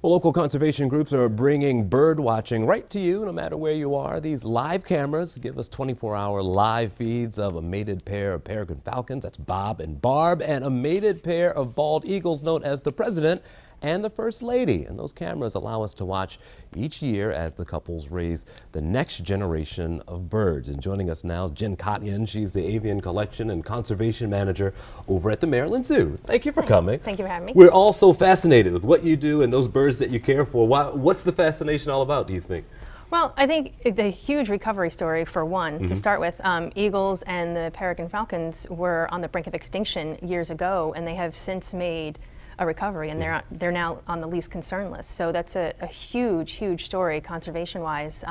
Well, local conservation groups are bringing bird watching right to you, no matter where you are. These live cameras give us 24-hour live feeds of a mated pair of peregrine falcons. That's Bob and Barb, and a mated pair of bald eagles known as the President and the First Lady. And those cameras allow us to watch each year as the couples raise the next generation of birds. And joining us now, Jen Kotyan. She's the Avian Collection and Conservation Manager over at the Maryland Zoo. Thank you for coming. Thank you for having me. We're all so fascinated with what you do and those birds that you care for. What's the fascination all about, do you think? Well, I think it's a huge recovery story for one, to start with. Eagles and the peregrine falcons were on the brink of extinction years ago, and they have since made a recovery, and they're now on the least concern list. So that's a huge story conservation-wise.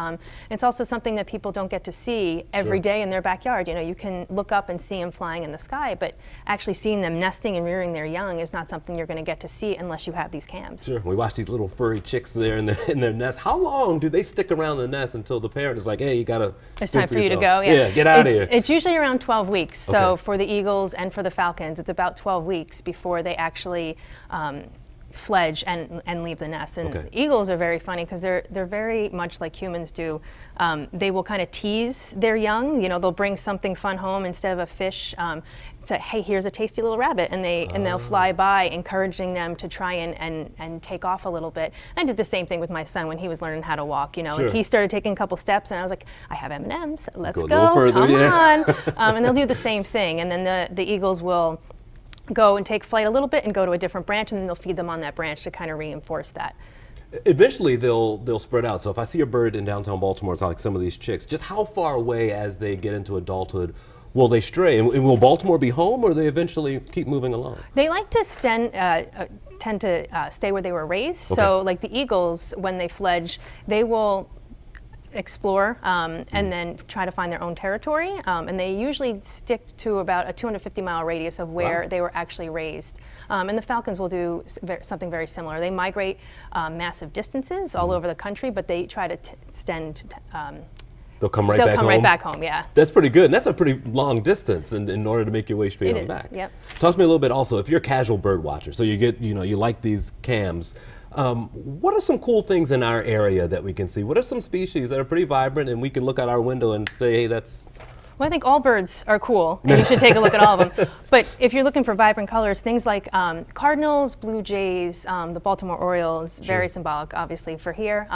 It's also something that people don't get to see every day in their backyard. You know, you can look up and see them flying in the sky, but actually seeing them nesting and rearing their young is not something you're going to get to see unless you have these cams. Sure. We watch these little furry chicks there in their nest. How long do they stick around the nest until the parent is like, hey, you gotta, it's time for you to go. Yeah, get out of here. It's usually around 12 weeks. So for the eagles and for the falcons, it's about 12 weeks before they actually fledge and leave the nest. And eagles are very funny because they're very much like humans do. They will kind of tease their young. You know, they'll bring something fun home instead of a fish. Say, hey, here's a tasty little rabbit, and they'll fly by, encouraging them to try and take off a little bit. And I did the same thing with my son when he was learning how to walk. You know, and he started taking a couple steps, and I was like, I have M&Ms, let's go, further, come on. And they'll do the same thing, and then the eagles will go and take flight a little bit and go to a different branch, and then they'll feed them on that branch to kind of reinforce that. Eventually they'll spread out. So if I see a bird in downtown Baltimore, it's like some of these chicks, just how far away as they get into adulthood will they stray? And will Baltimore be home, or do they eventually keep moving along? They like to tend to stay where they were raised. So like the eagles, when they fledge, they will explore and then try to find their own territory, and they usually stick to about a 250-mile radius of where they were actually raised. And the falcons will do something very similar. They migrate massive distances all over the country, but they try to extend. They'll come right back home, yeah. That's pretty good. And that's a pretty long distance in order to make your way straight on back. Yep. Talk to me a little bit also, if you're a casual bird watcher, so you get, you like these cams, what are some cool things in our area that we can see? What are some species that are pretty vibrant and we can look out our window and say, hey, that's... Well, I think all birds are cool, and you should take a look at all of them. But if you're looking for vibrant colors, things like cardinals, blue jays, the Baltimore Orioles, very symbolic, obviously, for here.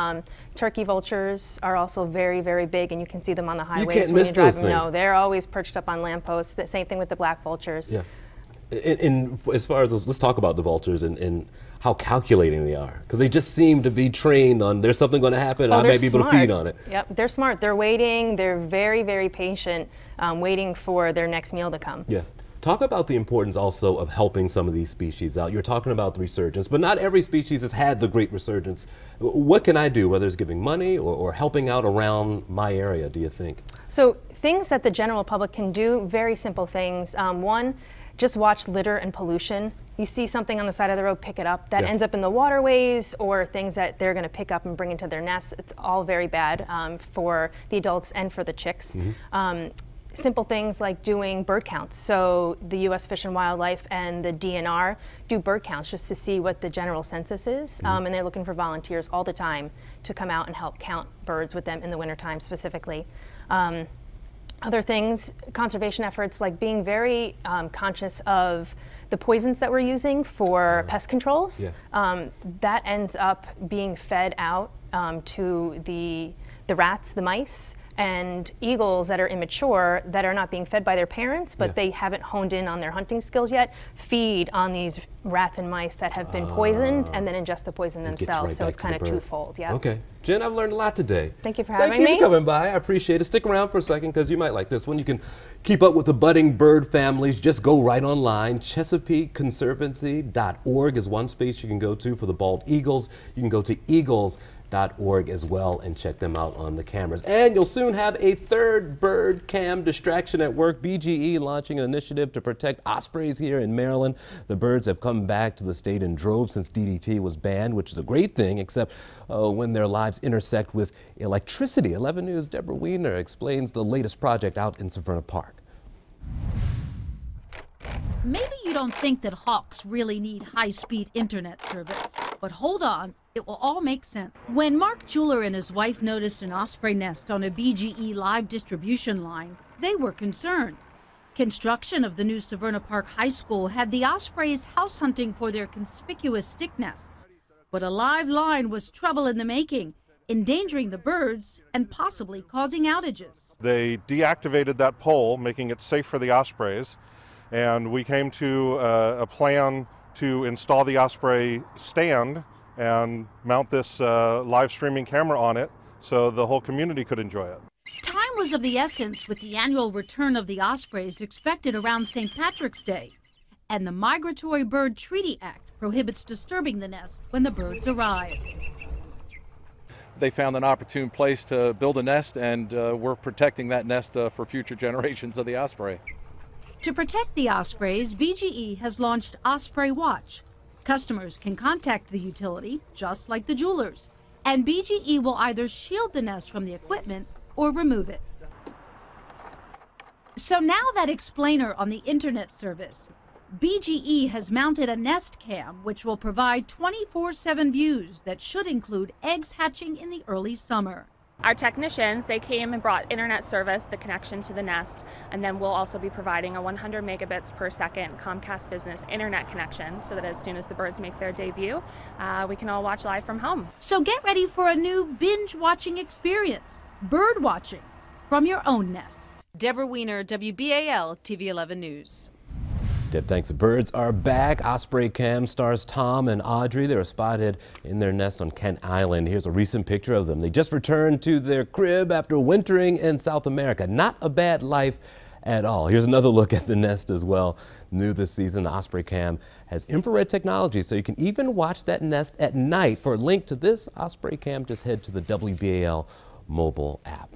Turkey vultures are also very big, and you can see them on the highways when you drive them. No, they're always perched up on lampposts. The same thing with the black vultures. Yeah. And as far as let's talk about the vultures and how calculating they are, because they just seem to be trained on there's something going to happen, I may be able to feed on it. Yep, they're smart. They're waiting. They're very patient, waiting for their next meal to come. Yeah. Talk about the importance also of helping some of these species out. You're talking about the resurgence, but not every species has had the great resurgence. What can I do, whether it's giving money or helping out around my area, do you think? So things that the general public can do, very simple things. One, just watch litter and pollution. You see something on the side of the road, pick it up. That ends up in the waterways or things that they're going to pick up and bring into their nests. It's all very bad for the adults and for the chicks. Simple things like doing bird counts. So the U.S. Fish and Wildlife and the DNR do bird counts just to see what the general census is. And they're looking for volunteers all the time to come out and help count birds with them in the wintertime specifically. Other things, conservation efforts like being very conscious of the poisons that we're using for pest controls. That ends up being fed out to the rats, the mice, and eagles that are immature that are not being fed by their parents, but they haven't honed in on their hunting skills yet, feed on these rats and mice that have been poisoned and then ingest the poison themselves. So it's kind of twofold. Yeah. Okay. Jen, I've learned a lot today. Thank you for having me. Thank you for coming by. I appreciate it. Stick around for a second because you might like this one. You can keep up with the budding bird families. Just go right online. ChesapeakeConservancy.org is one space you can go to for the bald eagles. You can go to eagles.org as well and check them out on the cameras. And you'll soon have a third bird cam distraction at work. BGE launching an initiative to protect ospreys here in Maryland. The birds have come back to the state in droves since DDT was banned, which is a great thing, except when their lives intersect with electricity. 11 News' Deborah Wiener explains the latest project out in Severna Park. Maybe you don't think that hawks really need high-speed internet service. But hold on, it will all make sense. When Mark Jeweler and his wife noticed an osprey nest on a BGE live distribution line, they were concerned. Construction of the new Severna Park High School had the ospreys house hunting for their conspicuous stick nests. But a live line was trouble in the making, endangering the birds and possibly causing outages. They deactivated that pole, making it safe for the ospreys, and we came to a plan to install the osprey stand and mount this live streaming camera on it so the whole community could enjoy it. Time was of the essence with the annual return of the ospreys expected around St. Patrick's Day. And the Migratory Bird Treaty Act prohibits disturbing the nest when the birds arrive. They found an opportune place to build a nest, and we're protecting that nest for future generations of the osprey. To protect the ospreys, BGE has launched Osprey Watch. Customers can contact the utility, just like the jewelers, and BGE will either shield the nest from the equipment or remove it. So now that explainer on the internet service, BGE has mounted a Nest Cam, which will provide 24/7 views that should include eggs hatching in the early summer. Our technicians, they came and brought internet service, the connection to the nest, and then we'll also be providing a 100 megabits per second Comcast Business internet connection so that as soon as the birds make their debut, we can all watch live from home. So get ready for a new binge watching experience, bird watching from your own nest. Deborah Weiner, WBAL TV 11 News. Deb, thanks. The birds are back. Osprey Cam stars Tom and Audrey. They were spotted in their nest on Kent Island. Here's a recent picture of them. They just returned to their crib after wintering in South America. Not a bad life at all. Here's another look at the nest as well. New this season, the Osprey Cam has infrared technology, so you can even watch that nest at night. For a link to this Osprey Cam, just head to the WBAL mobile app.